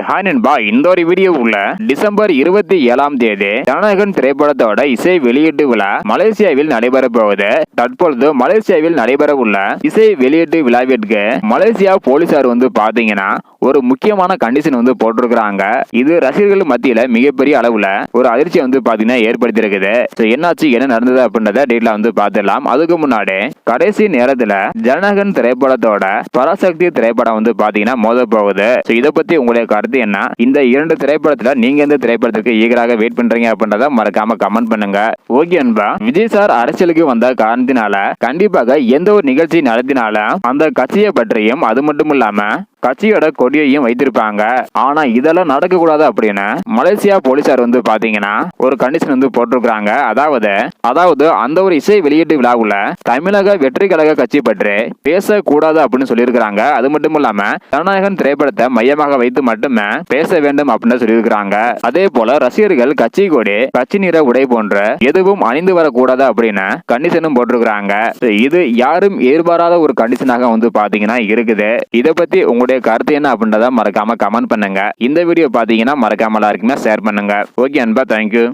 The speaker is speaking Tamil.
ஹாய் நண்பா, இந்த ஒரு வீடியோ உள்ள டிசம்பர் 27ஆம் தேதி ஜனநாயகன் திரைப்படத்தோட இசை வெளியீட்டு விழா மலேசியாவில் நடைபெற போகுது. தற்பொழுது மலேசியாவில் நடைபெற உள்ள இசை வெளியீட்டு விழாவிற்கு மலேசியா போலீசார் பாத்தீங்கன்னா ஒரு முக்கியமான கண்டிஷன் போட்டிருக்காங்க. இது ரசிகர்கள் மத்தியில மிகப்பெரிய அளவுல ஒரு அதிர்ச்சி பாத்தீங்கன்னா ஏற்படுத்தி இருக்குது. என்னாச்சு, என்ன நடந்தது அப்படின்றத டீட்டெயிலா பார்த்துடலாம். அதுக்கு முன்னாடி கடைசி நேரத்துல ஜனநாயகன் திரைப்படத்தோட பராசக்தி திரைப்படம் பாத்தீங்கன்னா மோத போகுது. இதை பத்தி உங்களுடைய கருத்து என்ன? இந்த இரண்டு திரைப்படத்துல நீங்க எந்த திரைப்படத்துக்கு ஈகராக வெயிட் பண்றீங்க அப்படின்றத மறக்காம கமெண்ட் பண்ணுங்க. ஓகே அன்பா, விஜய் சார் அரசியலுக்கு வந்த காரணத்தினால கண்டிப்பாக எந்த ஒரு நிகழ்ச்சி நடத்தினால அந்த கட்சியை பற்றியும் அது மட்டும் இல்லாம கட்சியோட கொடியையும் வைத்திருப்பாங்க. ஆனா இதெல்லாம் நடக்க கூடாது அப்படின்னு மலேசியா போலீசார் பாத்தீங்கன்னா ஒரு கண்டிஷன் போட்டிருக்காங்க. அதாவது அந்த ஒரு இசை வெளியீட்டு விழாவுல தமிழக வெற்றி கழக கட்சி பற்றி பேசக்கூடாது அப்படின்னு சொல்லியிருக்கிறாங்க. அது மட்டும் இல்லாம ஜனநாயகன் திரைப்படத்தை மையமாக வைத்து மட்டுமே பேச வேண்டும் அப்படின்னு சொல்லியிருக்கிறாங்க. அதே போல ரசிகர்கள் கட்சி கொடி, கட்சி நிற உடை போன்ற எதுவும் அணிந்து வரக்கூடாது அப்படின்னு கண்டிஷனும் போட்டிருக்கிறாங்க. இது யாரும் எதிர்பாராத ஒரு கண்டிஷனாக பாத்தீங்கன்னா இருக்குது. இதை பத்தி உங்களுடைய கருத்து என்ன அப்படின்றத மறக்காம கமெண்ட் பண்ணுங்க. இந்த வீடியோ பாத்தீங்கன்னா மறக்காம எல்லாருக்குமே ஷேர் பண்ணுங்க. ஓகே அன்பா, தேங்க்யூ.